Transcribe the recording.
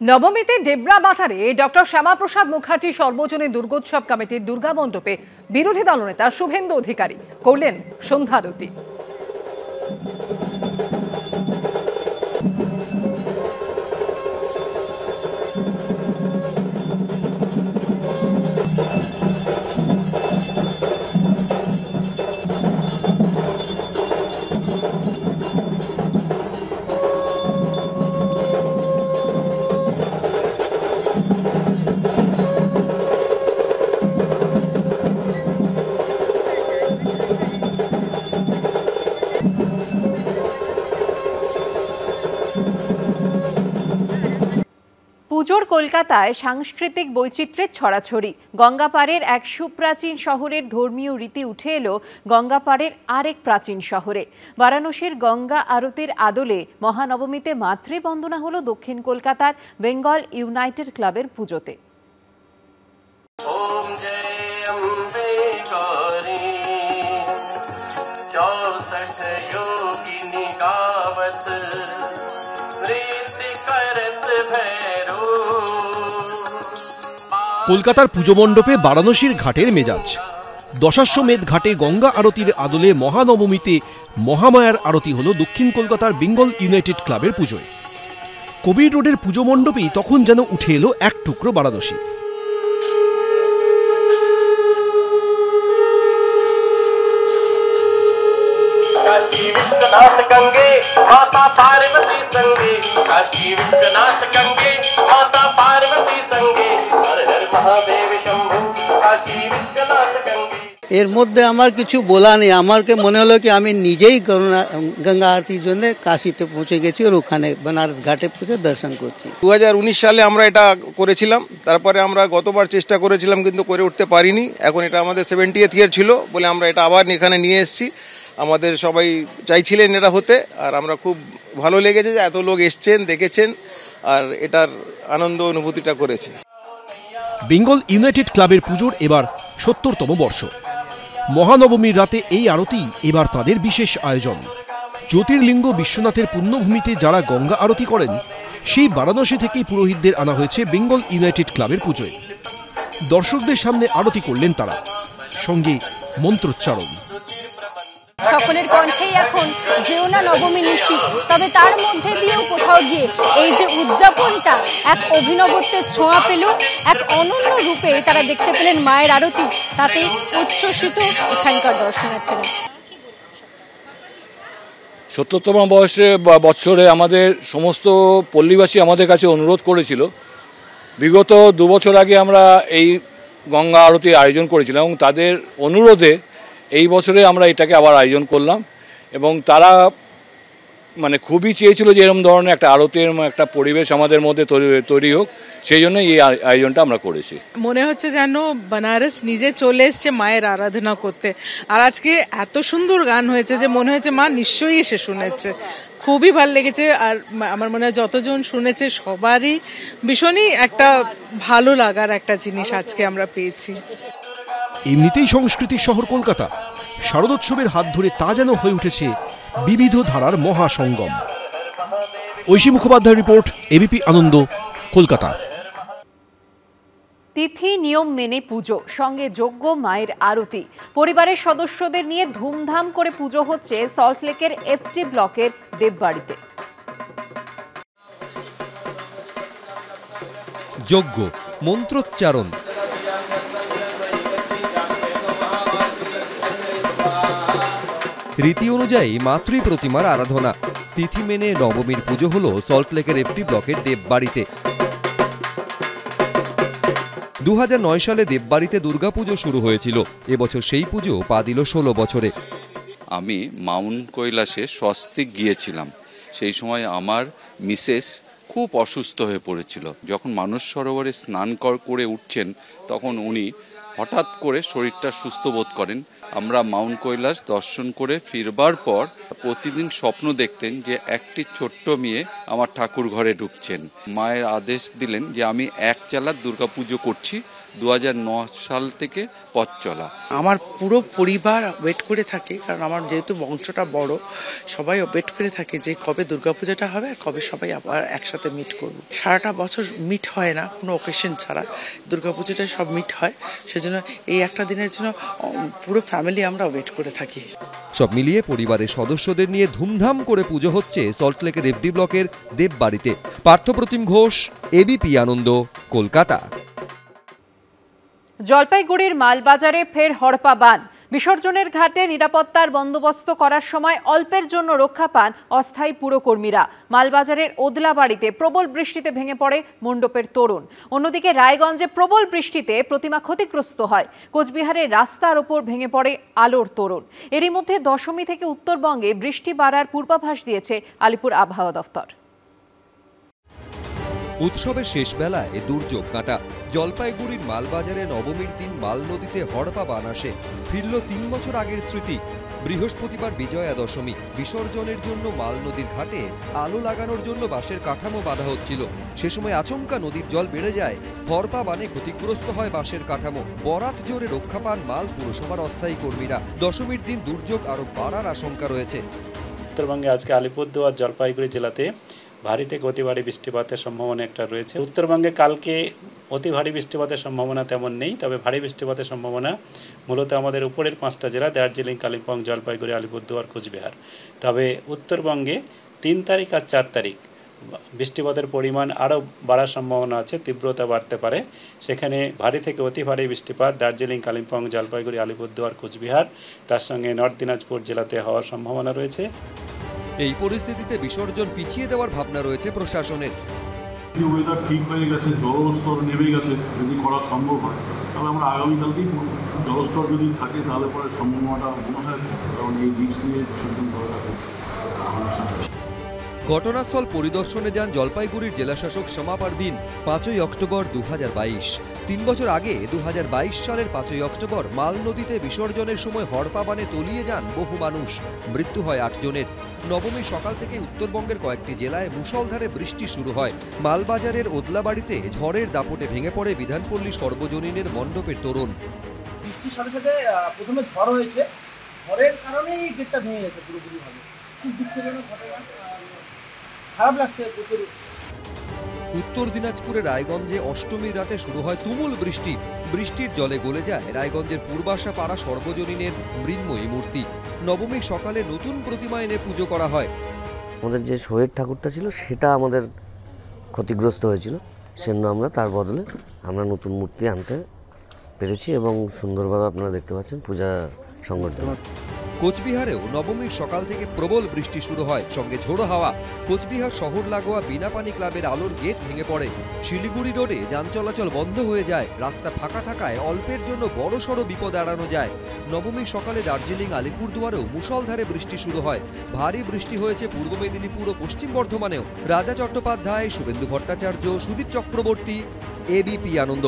নবমীতে ডেবরা বাজারে ডক্টর শ্যামাপ্রসাদ মুখার্জি সর্বজনীন দুর্গোৎসব কমিটির দুর্গা মণ্ডপে বিরোধী দলনেতা শুভেন্দু অধিকারী করলেন সন্ধ্যারতি। পুজোর কলকাতায় সাংস্কৃতিক বৈচিত্র্যের ছড়াছড়ি। গঙ্গাপাড়ের এক সুপ্রাচীন শহরের ধর্মীয় রীতি উঠে এলো গঙ্গাপাড়ের আরেক প্রাচীন শহরে। বারাণসীর গঙ্গা আরতির আদলে মহানবমীতে মাতৃবন্দনা হলো দক্ষিণ কলকাতার বেঙ্গল ইউনাইটেড ক্লাবের পুজোতে। কলকাতার পুজো মণ্ডপে বারাণসীর ঘাটের মেজাজ। দশাশ্বমেধ ঘাটে গঙ্গা আরতির আদলে মহানবমীতে মহামায়ার আরতি হল দক্ষিণ কলকাতার বেঙ্গল ইউনাইটেড ক্লাবের পুজোয়। কবির রোডের পুজো মণ্ডপেই তখন যেন উঠে এলো এক টুকরো বারাণসী। काशी विश्वनाथ गंगे माता पार्वती संगे, काशी विश्वनाथ गंगे माता पार्वती संगे, हर हर महादेव शंभु काशी विश्वनाथ गंगे। এর মধ্যে আমার কিছু বলা নেই। আমাকে মনে হলো কি আমি নিজেই গঙ্গা আরতির জন্য কাশিতে পৌঁছে গেছি আর ওখানে বেনারস ঘাটে পৌঁছে দর্শন করছি। 2019 সালে আমরা এটা করেছিলাম, তারপরে আমরা গতবার চেষ্টা করেছিলাম কিন্তু করে উঠতে পারিনি। এখন এটা আমাদের 70th ইয়ার ছিল বলে আমরা এটা আবার এখানে নিয়ে এসেছি। আমাদের সবাই চাইছিলেন এটা হতে, আর আমরা খুব ভালো লেগেছে যে এত লোক এসছেন, দেখেছেন আর এটার আনন্দ অনুভূতিটা করেছে। বেঙ্গল ইউনাইটেড ক্লাবের পুজোর এবার 70তম বর্ষ। মহানবমীর রাতে এই আরতি এবার তাদের বিশেষ আয়োজন। জ্যোতির্লিঙ্গ বিশ্বনাথের পুণ্যভূমিতে যারা গঙ্গা আরতি করেন সেই বারাণসী থেকেই পুরোহিতদের আনা হয়েছে বেঙ্গল ইউনাইটেড ক্লাবের পুজোয়। দর্শকদের সামনে আরতি করলেন তারা, সঙ্গে মন্ত্রোচ্চারণ। সকলের কণ্ঠেই এখন যেও না নবমী নিশি, তবে তার মধ্যে দিয়েও কোথাও গিয়ে এই যে উদযাপনটা এক অভিনবত্বের ছোঁয়া পেল, এক অনন্য রূপে তারা দেখতে পেলেন মায়ের আরতি, তাতেই উচ্ছ্বসিত এখানকার দর্শনার্থীরা। 70তম বৎসরে আমাদের সমস্ত পল্লীবাসী আমাদের কাছে অনুরোধ করেছিল। বিগত 2 বছর আগে আমরা এই গঙ্গা আরতির আয়োজন করেছিলাম এবং তাদের অনুরোধে এই বছরে আমরা এটাকে আবার আয়োজন করলাম এবং তারা মানে খুবই চেয়েছিল যে এরকম ধরনের একটা আরতির একটা পরিবেশ আমাদের মধ্যে তৈরি হোক, সেই জন্য এই আয়োজনটা আমরা করেছি। মনে হচ্ছে যেন বেনারস নিজে চলে এসছে মায়ের আরাধনা করতে, আর আজকে এত সুন্দর গান হয়েছে যে মনে হয়েছে মা নিশ্চয়ই এসে শুনেছে। খুবই ভালো লেগেছে, আর আমার মনে হয় যতজন শুনেছে সবারই ভীষণই একটা ভালো লাগার একটা জিনিস আজকে আমরা পেয়েছি। এমনিতেই সংস্কৃতির শহর কলকাতা, শারদোৎসবের হাত ধরে তা যেন হয়ে উঠেছে বিবিধ ধারার মহাসঙ্গম। ঐশী মুখোপাধ্যায় রিপোর্ট, এবিপি আনন্দ, কলকাতা। তিথি নিয়ম মেনে পুজো, সঙ্গে যজ্ঞ, মায়ের আরতি। পরিবারের সদস্যদের নিয়ে ধুমধাম করে পুজো হচ্ছে সল্টলেকের এফটি ব্লকের দেববাড়িতে। যজ্ঞ, মন্ত্রোচ্চারণ, রীতি অনুযায়ী মাতৃ প্রতিমার আরাধনা। তিথি মেনে নবমীর পুজো হল সল্টলেকের এফটি ব্লকের দেববাড়িতে। 2009 সালে দেববাড়িতে দুর্গাপুজো শুরু হয়েছিল। এবছর সেই পুজো পা দিল 16 বছরে। আমি মাউন্ট কৈলাসে স্বস্তিক গিয়েছিলাম। সেই সময় আমার মিসেস খুব অসুস্থ হয়ে পড়েছিল। যখন মানস সরোবরে স্নান করে উঠছেন তখন উনি হঠাৎ করে শরীরটা সুস্থ বোধ করেন। আমরা মাউন্ট কৈলাস দর্শন করে ফিরবার পর প্রতিদিন স্বপ্ন দেখতেন যে একটি ছোট্ট মেয়ে আমার ঠাকুর ঘরে ঢুকছেন। মায়ের আদেশ দিলেন যে আমি 1 চালার দুর্গাপুজো করছি, 2009 সাল থেকে পথ চলা। আমার পুরো পরিবার ওয়েট করে থাকে, কারণ আমার যেহেতু বংশটা বড়, সবাই ওয়েট করে থাকে যে কবে দুর্গাপূজাটা হবে আর কবে সবাই আবার একসাথে মিট করব। সারাটা বছর মিট হয় না কোনো অকেশন ছাড়া, দুর্গাপূজাটা সব মিট হয়, সেজন্য এই একটা দিনের জন্য পুরো ফ্যামিলি আমরা ওয়েট করে থাকি। সব মিলিয়ে পরিবারের সদস্যদের নিয়ে ধুমধাম করে পুজো হচ্ছে সল্টলেকের এফডি ব্লকের দেববাড়িতে। পার্থপ্রতিম ঘোষ, এবিপি আনন্দ, কলকাতা। জলপাইগুড়ির মালবাজারে ফের হড়পা বান। বিসর্জনের ঘাটে নিরাপত্তার বন্দোবস্ত করার সময় অল্পের জন্য রক্ষা পান অস্থায়ী পুরকর্মীরা। মালবাজারের ওদলাবাড়িতে প্রবল বৃষ্টিতে ভেঙে পড়ে মণ্ডপের তোরণ। অন্যদিকে রায়গঞ্জে প্রবল বৃষ্টিতে প্রতিমা ক্ষতিগ্রস্ত হয়। কোচবিহারের রাস্তার ওপর ভেঙে পড়ে আলোর তোরণ। এরই মধ্যে দশমী থেকে উত্তরবঙ্গে বৃষ্টি বাড়ার পূর্বাভাস দিয়েছে আলিপুর আবহাওয়া দফতর। উৎসবের শেষ বেলায় দুর্যোগ কাটা। জলপাইগুড়ির মালবাজারে নবমীর দিন মাল নদীতে হড়পা বান আসে। ফিরল 3 বছর আগের স্মৃতি। বৃহস্পতিবার বিজয়া দশমী। বিসর্জনের জন্য মাল নদীর ঘাটে আলো লাগানোর জন্য বাঁশের কাঠামো বাঁধা হচ্ছিল। সে সময় আচমকা নদীর জল বেড়ে যায়। হড়পা বানে ক্ষতিগ্রস্ত হয় বাঁশের কাঠামো। বরাত জোরে রক্ষা পান মাল পুরসভার অস্থায়ী কর্মীরা। দশমীর দিন দুর্যোগ আরও বাড়ার আশঙ্কা রয়েছে। উত্তরবঙ্গে আজকে আলিপুরদুয়ার জলপাইগুড়ি জেলাতে ভারী থেকে অতি ভারী বৃষ্টিপাতের সম্ভাবনা একটা রয়েছে। উত্তরবঙ্গে কালকে অতি ভারী বৃষ্টিপাতের সম্ভাবনা তেমন নেই, তবে ভারী বৃষ্টিপাতের সম্ভাবনা মূলত আমাদের উপরের 5টা জেলা দার্জিলিং, কালিম্পং, জলপাইগুড়ি, আলিপুরদুয়ার, কোচবিহার। তবে উত্তরবঙ্গে 3 তারিখ আর 4 তারিখ বৃষ্টিপাতের পরিমাণ আরও বাড়ার সম্ভাবনা আছে, তীব্রতা বাড়তে পারে। সেখানে ভারী থেকে অতি ভারী বৃষ্টিপাত দার্জিলিং, কালিম্পং, জলপাইগুড়ি, আলিপুরদুয়ার, কোচবিহার, তার সঙ্গে নর্থ দিনাজপুর জেলাতে হওয়ার সম্ভাবনা রয়েছে। এই পরিস্থিতিতে বিসর্জন পিছিয়ে দেওয়ার ভাবনা রয়েছে প্রশাসনের। ওয়েদার ঠিক হয়ে গেছে, জলস্তর নেমে গেছে, যদি করা সম্ভব হয় তাহলে আমরা আগামীকালকেই জলস্তর যদি থাকে তাহলে পরে সম্ভাবনাটা মনে হয়, কারণ এই রিস্ক নিয়ে বিসর্জন করাটা ঘটনাস্থল পরিদর্শনে যান জলপাইগুড়ির জেলাশাসক শমা পারভিন। 5ই অক্টোবর 2022। 3 বছর আগে 2022 সালের 5ই অক্টোবর মাল নদীতে বিসর্জনের সময় হড়পা বানে তলিয়ে যান বহু মানুষ। মৃত্যু হয় 8 জনের। নবমী সকাল থেকে উত্তরবঙ্গের কয়েকটি জেলায় মুষলধারে বৃষ্টি শুরু হয়। মালবাজারের ওদলাবাড়িতে ঝড়ের দাপটে ভেঙে পড়ে বিধানপল্লী সর্বজনীনের মণ্ডপের তোরণ। বৃষ্টির সাথে সাথে প্রথমে ঝড় হয়েছে, ঝড়ের কারণেই গেটটা ভেঙে গেছে পুরোপুরিভাবে। খুব দুঃখজনক ঘটনা, খারাপ লাগছে প্রচুর। উত্তর দিনাজপুরের রায়গঞ্জে অষ্টমীর রাতে শুরু হয় তুমুল বৃষ্টি। বৃষ্টির জলে গলে যায় রায়গঞ্জের পূর্বাশা পাড়া সর্বজনীনের মৃন্ময়ী মূর্তি। নবমীর সকালে নতুন প্রতিমা এনে পুজো করা হয়। আমাদের যে শোয়ের ঠাকুরটা ছিল সেটা আমাদের ক্ষতিগ্রস্ত হয়েছিল, সেজন্য আমরা তার বদলে আমরা নতুন মূর্তি আনতে পেরেছি এবং সুন্দরভাবে আপনারা দেখতে পাচ্ছেন পূজা সংগঠিত। কোচবিহারেও নবমীর সকাল থেকে প্রবল বৃষ্টি শুরু হয়, সঙ্গে ঝোড়ো হাওয়া। কোচবিহার শহর লাগোয়া বিনাপানি ক্লাবের আলোর গেট ভেঙে পড়ে। শিলিগুড়ি রোডে যান চলাচল বন্ধ হয়ে যায়। রাস্তা ফাঁকা থাকায় অল্পের জন্য বড়সড় বিপদ এড়ানো যায়। নবমীর সকালে দার্জিলিং, আলিপুরদুয়ারেও মুষলধারে বৃষ্টি শুরু হয়। ভারী বৃষ্টি হয়েছে পূর্ব মেদিনীপুর ও পশ্চিম বর্ধমানেও। রাজা চট্টোপাধ্যায়, শুভেন্দু ভট্টাচার্য, সুদীপ চক্রবর্তী, এবিপি আনন্দ।